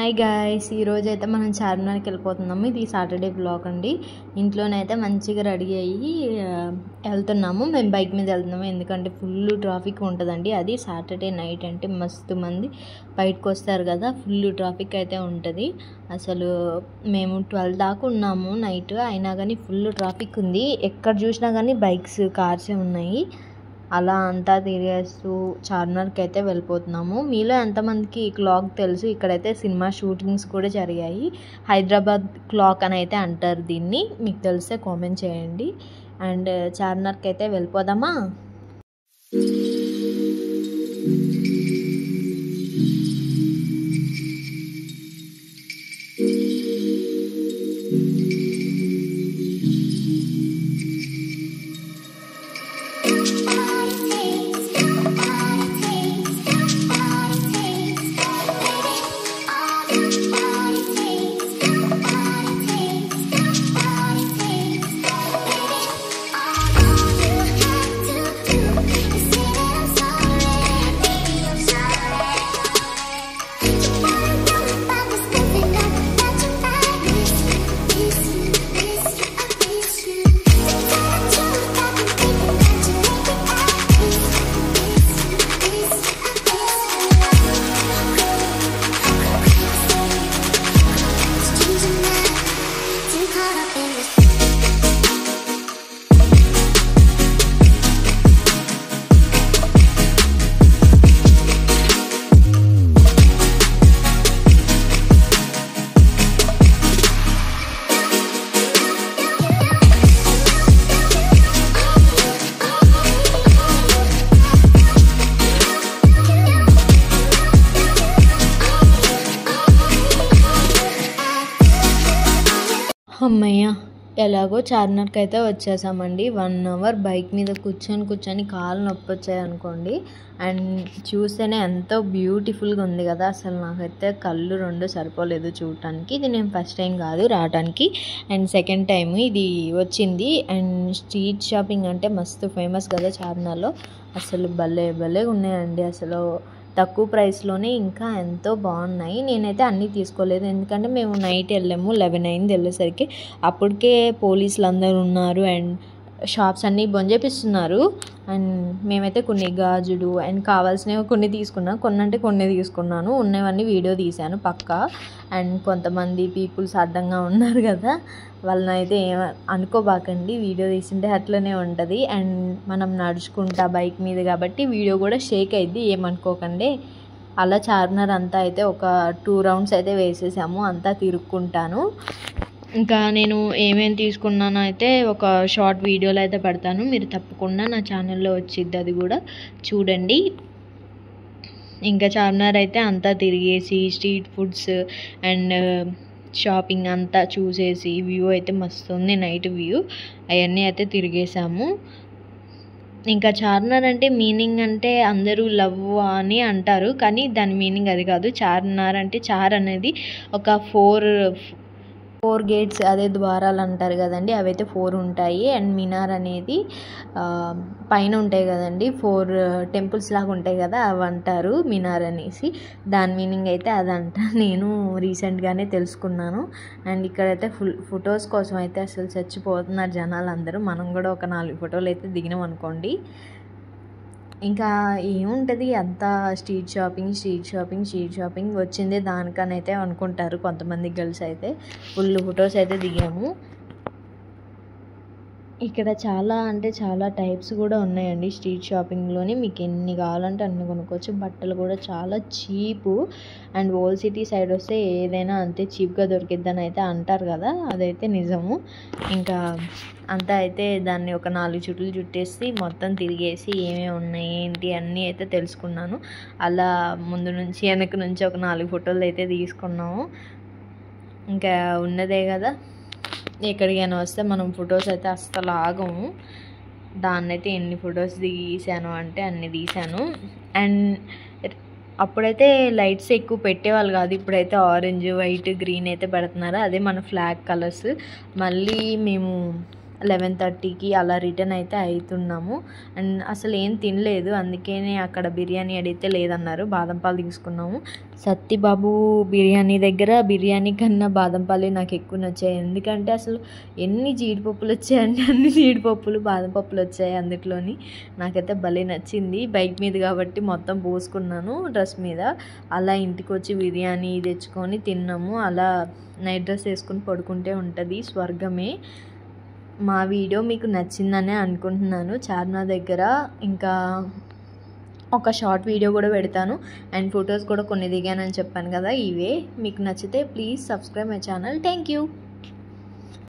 Hi guys, ఈరోజైతే మనం చార్మినార్కి వెళ్ళిపోతున్నాము. ఇది సాటర్డే బ్లాగ్ అండి. ఇంట్లోనైతే మంచిగా రెడీ అయ్యి వెళ్తున్నాము. మేము బైక్ మీద వెళ్తున్నాము, ఎందుకంటే ఫుల్ ట్రాఫిక్ ఉంటుందండి. అది సాటర్డే నైట్ అంటే మస్తు మంది బయటకు వస్తారు కదా, ఫుల్ ట్రాఫిక్ అయితే ఉంటుంది. అసలు మేము 12 దాకా ఉన్నాము నైట్, అయినా కానీ ఫుల్ ట్రాఫిక్ ఉంది. ఎక్కడ చూసినా కానీ బైక్స్, కార్సే ఉన్నాయి. అలా అంతా తిరిగేస్తూ చార్మినార్కి అయితే వెళ్ళిపోతున్నాము. మీలో ఎంతమందికి ఈ క్లాక్ తెలుసు? ఇక్కడైతే సినిమా షూటింగ్స్ కూడా జరిగాయి. హైదరాబాద్ క్లాక్ అని అయితే అంటారు దీన్ని. మీకు తెలిస్తే కామెంట్ చేయండి. అండ్ చార్మినార్కి అయితే వెళ్ళిపోదామా? అమ్మయ్య, ఎలాగో చార్మినార్కి అయితే వచ్చేసామండి. 1 అవర్ బైక్ మీద కూర్చొని కాళ్ళు నొప్పి వచ్చాయి అనుకోండి. అండ్ చూస్తేనే ఎంతో బ్యూటిఫుల్గా ఉంది కదా. అసలు నాకైతే కళ్ళు 2 సరిపోలేదు చూడటానికి. ఇది నేను ఫస్ట్ టైం కాదు రావడానికి, అండ్ సెకండ్ టైం ఇది వచ్చింది. అండ్ స్ట్రీట్ షాపింగ్ అంటే మస్తు ఫేమస్ కదా చార్మినార్లో. అసలు భలే ఉన్నాయండి. అసలు తక్కువ ప్రైస్లోనే ఇంకా ఎంతో బాగున్నాయి. నేనైతే అన్నీ తీసుకోలేదు, ఎందుకంటే మేము నైట్ వెళ్ళాము. 11 అయింది వెళ్ళేసరికి. అప్పటికే పోలీసులు అందరూ ఉన్నారు అండ్ షాప్స్ అన్నీ బంద్ చేపిస్తున్నారు. అండ్ మేమైతే కొన్ని గాజులు అండ్ కావాల్సినవి కొన్ని తీసుకున్నాను. ఉన్నవన్నీ వీడియో తీశాను పక్కా. అండ్ కొంతమంది పీపుల్స్ అడ్డంగా ఉన్నారు కదా, వాళ్ళని అయితే అనుకోబాకండి. వీడియో తీసింటే అట్లనే ఉంటుంది. అండ్ మనం నడుచుకుంటా బైక్ మీద కాబట్టి వీడియో కూడా షేక్ అయింది, ఏమనుకోకండి. అలా చార్మినార్ అంతా అయితే ఒక 2 రౌండ్స్ అయితే వేసేసాము, అంతా తిరుక్కుంటాను. ఇంకా నేను ఏమేమి తీసుకున్నానో అయితే ఒక షార్ట్ వీడియోలో అయితే పెడతాను, మీరు తప్పకుండా నా ఛానల్లో వచ్చిద్ది, అది కూడా చూడండి. ఇంకా చార్మినార్ అయితే అంతా తిరిగేసి స్ట్రీట్ ఫుడ్స్ అండ్ షాపింగ్ అంతా చూసేసి వ్యూ అయితే మస్తు ఉంది, నైట్ వ్యూ. అవన్నీ అయితే తిరిగేసాము. ఇంకా చార్మినార్ అంటే మీనింగ్ అంటే అందరూ లవ్ అని అంటారు, కానీ దాని మీనింగ్ అది కాదు. చార్మినార్ అంటే చార్ అనేది ఒక 4 గేట్స్, అదే ద్వారాలు అంటారు కదండి, అవైతే 4 ఉంటాయి. అండ్ మినార్ అనేది పైన ఉంటాయి కదండి, 4 టెంపుల్స్ లాగా ఉంటాయి కదా, అవి అంటారు మినార్ అనేసి. దాని మీనింగ్ అయితే అదంట. నేను రీసెంట్గానే తెలుసుకున్నాను. అండ్ ఇక్కడైతే ఫొటోస్ కోసం అయితే అసలు చచ్చిపోతున్నారు జనాలు అందరూ. మనం కూడా ఒక 4 ఫోటోలు అయితే దిగినాం అనుకోండి. ఇంకా ఏముంటుంది అంతా స్ట్రీట్ షాపింగ్ వచ్చింది దానికనైతే అనుకుంటారు కొంతమంది గర్ల్స్ అయితే. ఫుల్ ఫొటోస్ అయితే దిగాము. ఇక్కడ చాలా టైప్స్ కూడా ఉన్నాయండి స్ట్రీట్ షాపింగ్లోని. మీకు ఎన్ని కావాలంటే అన్ని కొనుక్కోవచ్చు. బట్టలు కూడా చాలా చీపు. అండ్ ఓల్డ్ సిటీ సైడ్ వస్తే ఏదైనా అంతే చీప్గా దొరికిద్దని అయితే అంటారు కదా, అదైతే నిజము. ఇంకా అంతా అయితే దాన్ని ఒక 4 చుట్లు చుట్టేసి మొత్తం తిరిగేసి ఏమేమి ఉన్నాయి ఏంటి అన్నీ అయితే తెలుసుకున్నాను. అలా ముందు నుంచి వెనక నుంచి ఒక 4 ఫోటోలు అయితే తీసుకున్నాము. ఇంకా ఉన్నదే కదా, ఎక్కడికైనా వస్తే మనం ఫొటోస్ అయితే అస్సలు ఆగము. దాన్నైతే ఎన్ని ఫొటోస్ తీసాను అంటే అన్ని తీసాను. అండ్ అప్పుడైతే లైట్స్ ఎక్కువ పెట్టేవాళ్ళు కాదు, ఇప్పుడైతే ఆరెంజ్, వైట్, గ్రీన్ అయితే పెడుతున్నారు. అదే మన ఫ్లాగ్ కలర్స్. మళ్ళీ మేము 11:30కి అలా రిటర్న్ అయితే అవుతున్నాము. అండ్ అసలు ఏం తినలేదు, అందుకనే అక్కడ బిర్యానీ అడిగితే లేదన్నారు, బాదం పాలు తీసుకున్నాము. సత్తిబాబు బిర్యానీ దగ్గర బిర్యానీ కన్నా బాదం పాలే నాకు ఎక్కువ నచ్చాయి. ఎందుకంటే అసలు ఎన్ని జీడిపప్పులు వచ్చాయంటే అన్ని జీడిపప్పులు బాదం పప్పులు వచ్చాయి అందులోని. నాకైతే భలే నచ్చింది. బైక్ మీద కాబట్టి మొత్తం పోసుకున్నాను డ్రెస్ మీద. అలా ఇంటికి వచ్చి బిర్యానీ తెచ్చుకొని తిన్నాము. అలా నైట్ డ్రెస్ వేసుకొని పడుకుంటే ఉంటుంది స్వర్గమే. మా వీడియో మీకు నచ్చిందనే అనుకుంటున్నాను. చార్మినార్ దగ్గర ఇంకా ఒక షార్ట్ వీడియో కూడా పెడతాను, అండ్ ఫొటోస్ కూడా కొన్ని దిగానని చెప్పాను కదా, ఇవే. మీకు నచ్చితే please subscribe my channel. Thank you.